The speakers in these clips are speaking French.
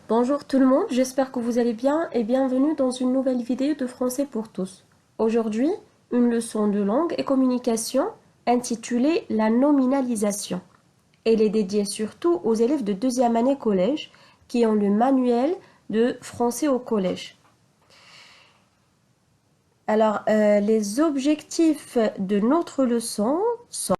Bonjour tout le monde, j'espère que vous allez bien et bienvenue dans une nouvelle vidéo de Français pour tous. Aujourd'hui, une leçon de langue et communication intitulée La nominalisation. Elle est dédiée surtout aux élèves de deuxième année collège qui ont le manuel de français au collège. Alors, les objectifs de notre leçon sont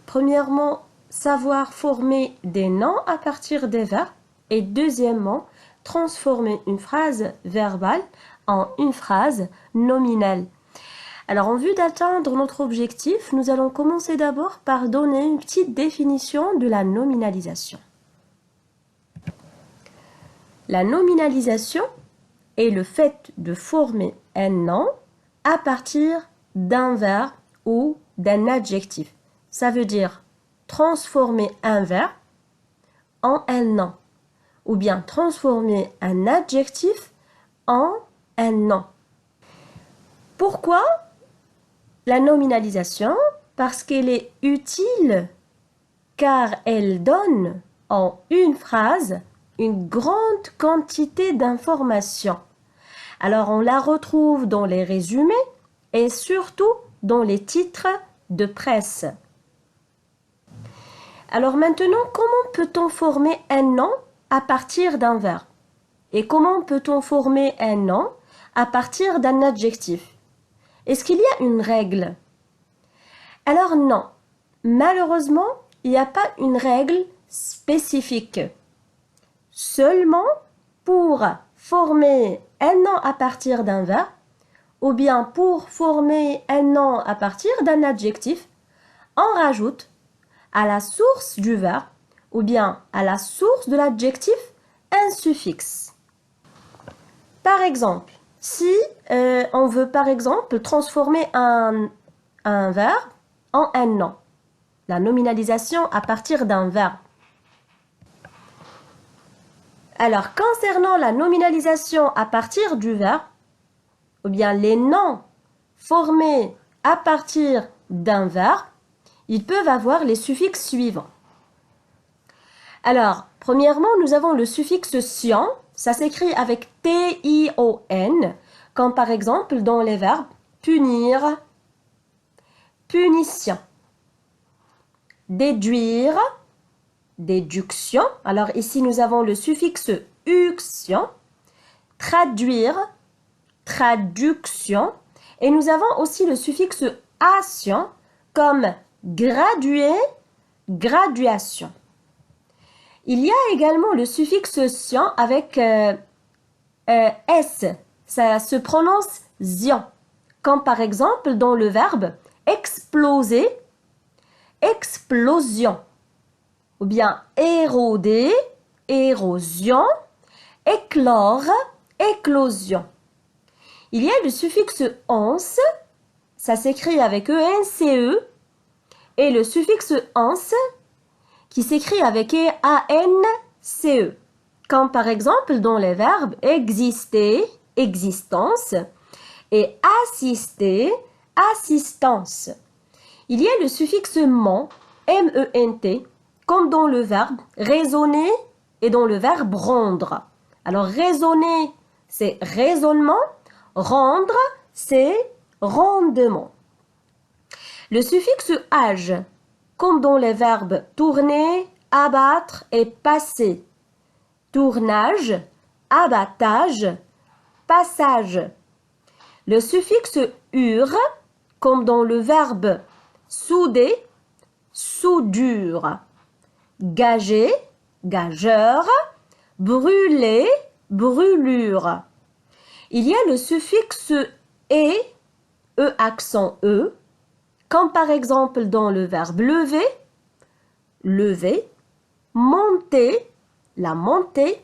premièrement, savoir former des noms à partir des verbes et deuxièmement, transformer une phrase verbale en une phrase nominale. Alors, en vue d'atteindre notre objectif, nous allons commencer d'abord par donner une petite définition de la nominalisation. La nominalisation est le fait de former un nom à partir d'un verbe ou d'un adjectif. Ça veut dire transformer un verbe en un nom ou bien transformer un adjectif en un nom. Pourquoi la nominalisation? Parce qu'elle est utile car elle donne en une phrase une grande quantité d'informations. Alors on la retrouve dans les résumés et surtout dans les titres de presse. Alors maintenant, comment peut-on former un nom à partir d'un verbe? Et comment peut-on former un nom à partir d'un adjectif? Est-ce qu'il y a une règle? Alors non, malheureusement, il n'y a pas une règle spécifique. Seulement pour former un nom à partir d'un verbe ou bien pour former un nom à partir d'un adjectif, on rajoute à la source du verbe ou bien à la source de l'adjectif un suffixe. Par exemple, si on veut par exemple transformer un verbe en un nom, la nominalisation à partir d'un verbe. Alors, concernant la nominalisation à partir du verbe, ou bien les noms formés à partir d'un verbe, ils peuvent avoir les suffixes suivants. Alors, premièrement, nous avons le suffixe tion, ça s'écrit avec T-I-O-N, comme par exemple dans les verbes punir, punition, déduire, déduction. Alors ici, nous avons le suffixe uction, traduire, traduction, et nous avons aussi le suffixe ation, comme graduer, graduation. Il y a également le suffixe tion avec S. Ça se prononce zion, comme par exemple dans le verbe exploser, explosion, ou bien éroder, érosion, éclore, éclosion. Il y a le suffixe ons, ça s'écrit avec E-N-C-E, et le suffixe ans qui s'écrit avec A-N-C-E, comme par exemple dans les verbes exister, existence, et assister, assistance. Il y a le suffixe ment, M-E-N-T, comme dans le verbe raisonner et dans le verbe rendre. Alors raisonner, c'est raisonnement, rendre, c'est rendement. Le suffixe age, comme dans les verbes tourner, abattre et passer. Tournage, abattage, passage. Le suffixe ure, comme dans le verbe souder, soudure. Gager, gageur, brûler, brûlure. Il y a le suffixe et, E accent E, comme par exemple dans le verbe lever, lever, monter, la montée,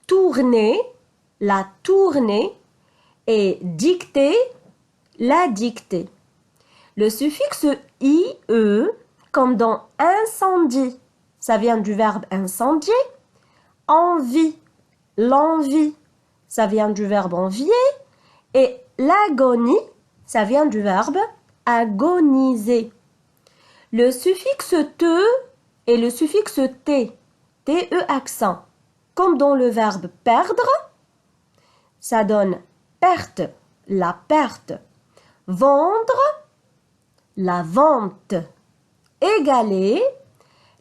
tourner, la tournée, et dicter, la dictée. Le suffixe IE, comme dans incendie, ça vient du verbe incendier, envie, l'envie, ça vient du verbe envier, et l'agonie, ça vient du verbe agoniser. Le suffixe te et le suffixe t, te accent, comme dans le verbe perdre, ça donne perte, la perte. Vendre, la vente. Égaler,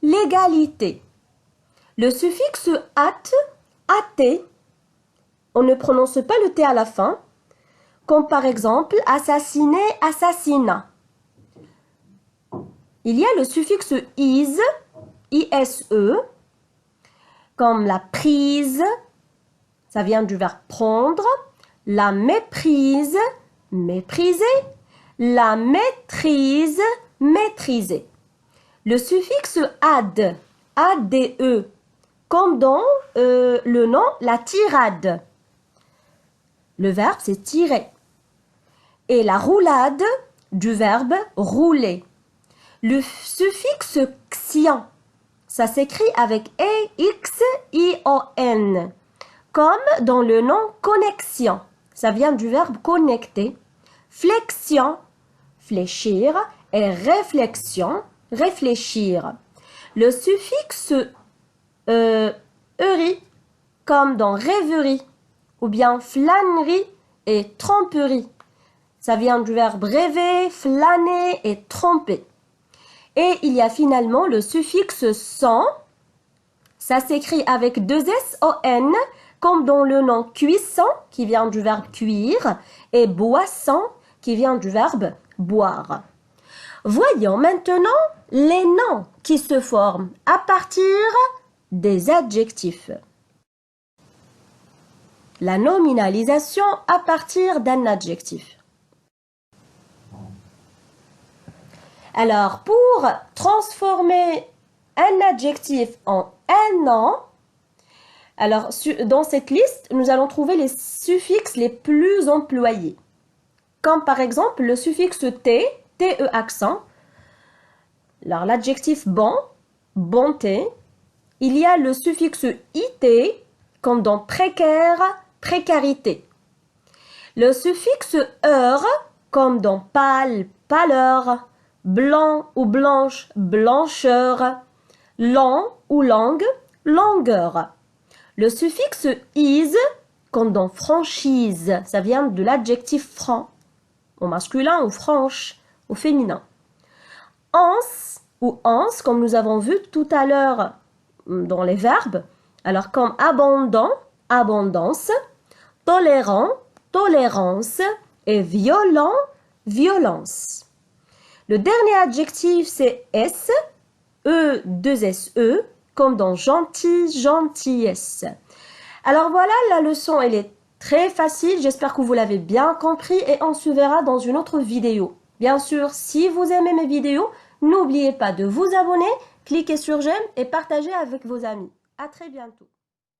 l'égalité. Le suffixe at, até, on ne prononce pas le T à la fin, comme par exemple assassiner, assassinat. Il y a le suffixe ise, ise, comme la prise, ça vient du verbe prendre, la méprise, mépriser, la maîtrise, maîtriser. Le suffixe ad, ade, comme dans le nom la tirade. Le verbe c'est tirer. Et la roulade du verbe rouler. Le suffixe xion, ça s'écrit avec E-X-I-O-N, comme dans le nom connexion. Ça vient du verbe connecter. Flexion, fléchir, et réflexion, réfléchir. Le suffixe eurie, comme dans rêverie, ou bien flânerie et tromperie. Ça vient du verbe rêver, flâner et tromper. Et il y a finalement le suffixe son, ça s'écrit avec deux S-O-N, comme dans le nom cuisson, qui vient du verbe cuire, et boisson, qui vient du verbe boire. Voyons maintenant les noms qui se forment à partir des adjectifs. La nominalisation à partir d'un adjectif. Alors, pour transformer un adjectif en un nom, alors dans cette liste, nous allons trouver les suffixes les plus employés. Comme par exemple le suffixe T, TE accent. Alors l'adjectif bon, bonté. Il y a le suffixe IT, comme dans précaire, précarité. Le suffixe heure, comme dans pâle, pâleur. Blanc ou blanche, blancheur. Long ou langue, longueur. Le suffixe is, comme dans franchise, ça vient de l'adjectif franc, au masculin ou franche, au féminin. Ans ou ans, comme nous avons vu tout à l'heure dans les verbes, alors comme abondant, abondance, tolérant, tolérance et violent, violence. Le dernier adjectif, c'est S, E, 2 S-E, comme dans gentil, gentillesse. Alors voilà, la leçon, elle est très facile. J'espère que vous l'avez bien compris et on se verra dans une autre vidéo. Bien sûr, si vous aimez mes vidéos, n'oubliez pas de vous abonner, cliquer sur j'aime et partager avec vos amis. À très bientôt.